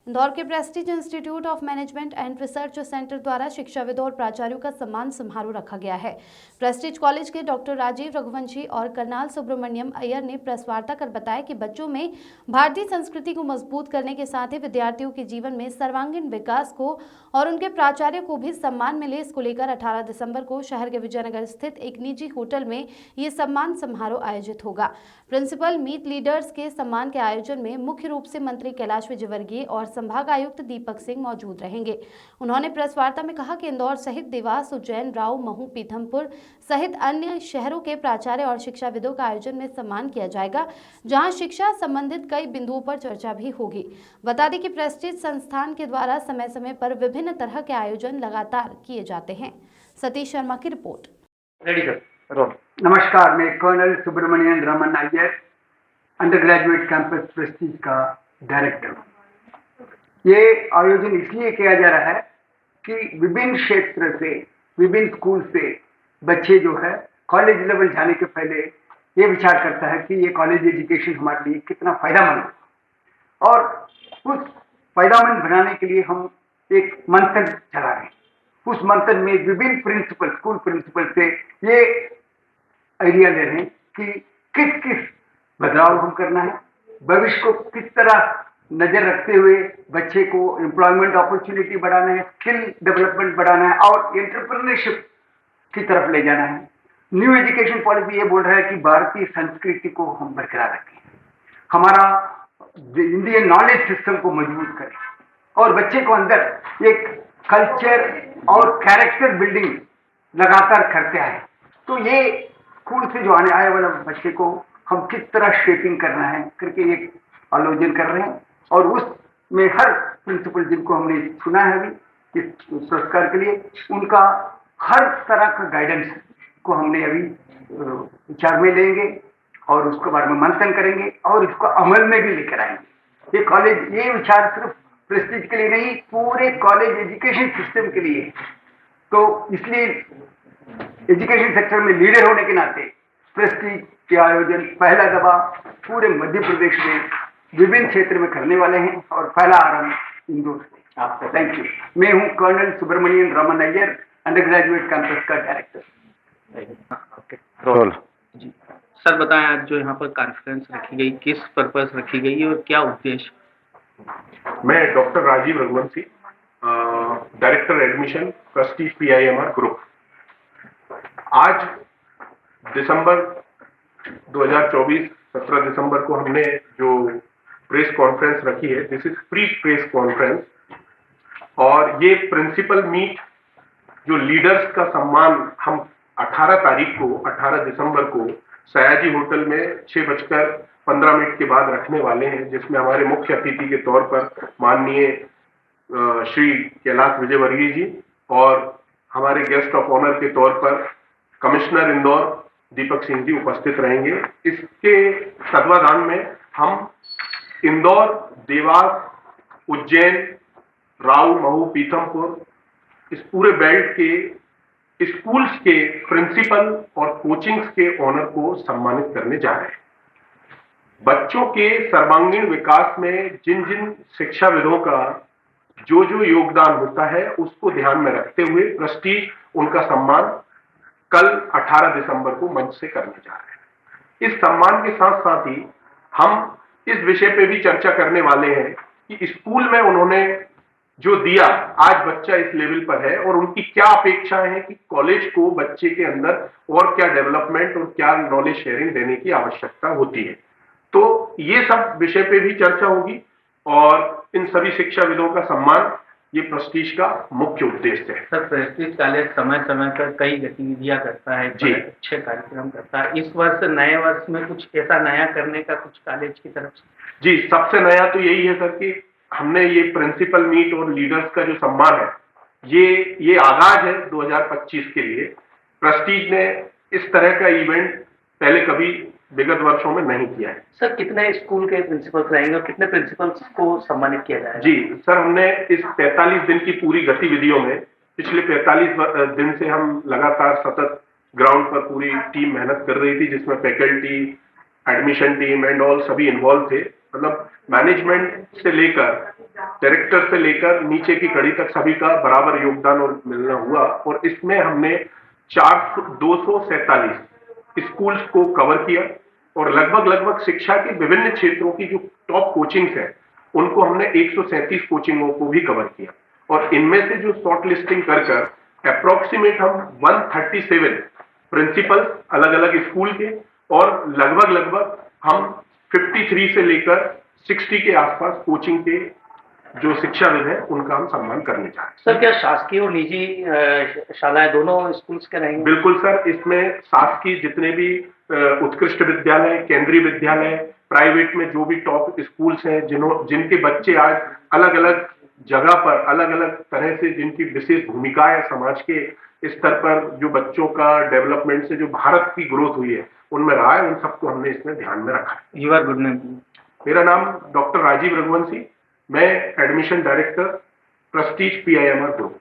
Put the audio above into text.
इंदौर के Prestige institute of management and research centre द्वारा शिक्षाविदों और प्राचार्यों का सम्मान समारोह रखा गया है। प्रेस्टीज कॉलेज के डॉक्टर राजीव रघुवंशी और करनाल सुब्रमण्यम अय्यर ने प्रेस वार्ता कर बताया कि बच्चों में भारतीय संस्कृति को मजबूत करने के साथ ही विद्यार्थियों के जीवन में सर्वांगीण विकास को और उनके प्राचार्य को भी सम्मान मिले, इसको लेकर 18 दिसंबर को शहर के विजयनगर स्थित एक निजी होटल में ये सम्मान समारोह आयोजित होगा। प्रिंसिपल मीट लीडर्स के सम्मान के आयोजन में मुख्य रूप से मंत्री कैलाश विजयवर्गीय और संभाग आयुक्त दीपक सिंह मौजूद रहेंगे। उन्होंने प्रेस वार्ता में कहा कि इंदौर सहित देवास, उज्जैन, राव, महू, पीथमपुर सहित अन्य शहरों के प्राचार्य और शिक्षाविदों का आयोजन में सम्मान किया जाएगा, जहां शिक्षा संबंधित कई बिंदुओं पर चर्चा भी होगी। बता दें कि प्रेस्टीज संस्थान के द्वारा समय समय पर विभिन्न तरह के आयोजन लगातार किए जाते हैं। सतीश शर्मा की रिपोर्ट। नमस्कार, मैं colonel Subramaniam Raman Iyer, undergraduate campus Prestige का डायरेक्टर हूँ। ये आयोजन इसलिए किया जा रहा है कि विभिन्न क्षेत्र से, विभिन्न स्कूल से बच्चे जो है कॉलेज लेवल जाने के पहले ये विचार करता है कि ये कॉलेज एजुकेशन हमारे लिए कितना फायदेमंद है, और उस फायदेमंद बनाने के लिए हम एक मंथन चला रहे हैं। उस मंथन में विभिन्न प्रिंसिपल, स्कूल प्रिंसिपल से ये आइडिया ले रहे हैं कि किस किस बदलाव हम करना है, भविष्य को किस तरह नजर रखते हुए बच्चे को एम्प्लॉयमेंट अपॉर्चुनिटी बढ़ाना है, स्किल डेवलपमेंट बढ़ाना है और एंटरप्रेन्योरशिप की तरफ ले जाना है। न्यू एजुकेशन पॉलिसी ये बोल रहा है कि भारतीय संस्कृति को हम बरकरार रखें, हमारा इंडियन नॉलेज सिस्टम को मजबूत करें और बच्चे को अंदर एक कल्चर और कैरेक्टर बिल्डिंग लगातार करते आए। तो ये स्कूल से जो आने वाले बच्चे को हम किस तरह शेपिंग करना है करके एक आयोजन कर रहे हैं, और उसमें हर प्रिंसिपल जिनको हमने चुना है अभी इस पुरस्कार के लिए, उनका हर तरह का गाइडेंस को हमने अभी विचार में लेंगे और उसके बारे में मंथन करेंगे और इसको अमल में भी लेकर आएंगे। ये कॉलेज, ये विचार सिर्फ प्रेस्टीज के लिए नहीं, पूरे कॉलेज एजुकेशन सिस्टम के लिए। तो इसलिए एजुकेशन सेक्टर में लीडर होने के नाते प्रेस्टीज के आयोजन पहला दफा पूरे मध्य प्रदेश में विभिन्न क्षेत्र में करने वाले हैं और पहला आरंभ इंदौर से। आपका थैंक यू। मैं हूं colonel Subramaniam Raman Iyer, undergraduate campus का डायरेक्टर। जी सर, बताएं आज जो यहाँ पर कॉन्फ्रेंस रखी गई, किस पर्पस रखी गई और क्या उद्देश्य? मैं doctor Rajeev Raghuvanshi, director admission, Prestige PIMR group. आज दिसंबर 2024 17 दिसंबर को हमने जो प्रेस कॉन्फ्रेंस रखी है, this is pre press conference, और ये प्रिंसिपल मीट जो लीडर्स का सम्मान हम 18 दिसंबर को सयाजी होटल में 6:15 के बाद रखने वाले हैं, जिसमें हमारे मुख्य अतिथि के तौर पर माननीय श्री कैलाश विजयवर्गीय जी और हमारे गेस्ट ऑफ ऑनर के तौर पर कमिश्नर इंदौर दीपक सिंह जी उपस्थित रहेंगे। इसके तत्वाधान में हम इंदौर, देवास, उज्जैन, राव, महू, पीथमपुर, इस पूरे बेल्ट के स्कूल्स के प्रिंसिपल और कोचिंग्स के ऑनर को सम्मानित करने जा रहे हैं। बच्चों के सर्वांगीण विकास में जिन जिन शिक्षाविदों का जो जो योगदान होता है उसको ध्यान में रखते हुए प्रेस्टीज उनका सम्मान कल 18 दिसंबर को मंच से करने जा रहे हैं। इस सम्मान के साथ साथ ही हम इस विषय पे भी चर्चा करने वाले हैं कि स्कूल में उन्होंने जो दिया, आज बच्चा इस लेवल पर है और उनकी क्या अपेक्षाएं हैं कि कॉलेज को बच्चे के अंदर और क्या डेवलपमेंट और क्या नॉलेज शेयरिंग देने की आवश्यकता होती है। तो ये सब विषय पे भी चर्चा होगी और इन सभी शिक्षाविदों का सम्मान ये प्रेस्टीज का मुख्य उद्देश्य है। सर, प्रेस्टीज कॉलेज समय समय पर कई गतिविधियां करता है, अच्छे कार्यक्रम करता है। इस वर्ष नए वर्ष में कुछ ऐसा नया करने का कुछ कॉलेज की तरफ से? जी, सबसे नया तो यही है सर कि हमने ये प्रिंसिपल मीट और लीडर्स का जो सम्मान है, ये आगाज है 2025 के लिए। प्रेस्टीज ने इस तरह का इवेंट पहले कभी विगत वर्षों में नहीं किया है। सर, कितने स्कूल के प्रिंसिपल्स रहेंगे और कितने प्रिंसिपल्स को सम्मानित किया जाएगा? जी सर, हमने इस 45 दिन की पूरी गतिविधियों में पिछले 45 दिन से हम लगातार सतत ग्राउंड पर पूरी टीम मेहनत कर रही थी, जिसमें faculty, admission team and all सभी इन्वॉल्व थे। मतलब मैनेजमेंट से लेकर डायरेक्टर से लेकर नीचे की कड़ी तक सभी का बराबर योगदान और मिलना हुआ और इसमें हमने 247 स्कूल्स को कवर किया और लगभग शिक्षा के विभिन्न क्षेत्रों की जो टॉप कोचिंग्स है उनको हमने 137 कोचिंगों को भी कवर किया और इनमें से जो शॉर्ट लिस्टिंग कर अप्रोक्सीमेट हम 137 प्रिंसिपल अलग अलग स्कूल के और लगभग हम 53 से लेकर 60 के आसपास कोचिंग के जो शिक्षाविद है उनका हम सम्मान करने जा रहे हैं। सर क्या शासकीय और निजी शालाएं दोनों स्कूल्स के रहेंगे? बिल्कुल सर, इसमें शासकीय जितने भी उत्कृष्ट विद्यालय, केंद्रीय विद्यालय, प्राइवेट में जो भी टॉप स्कूल्स हैं जिनके बच्चे आज अलग अलग जगह पर अलग अलग तरह से जिनकी विशेष भूमिका है समाज के स्तर पर जो बच्चों का डेवलपमेंट से जो भारत की ग्रोथ हुई है उनमें रहा है, उन सबको हमने इसमें ध्यान में रखा है। Your good name? मेरा नाम डॉक्टर राजीव रघुवंशी, मैं admission director Prestige PIMR group.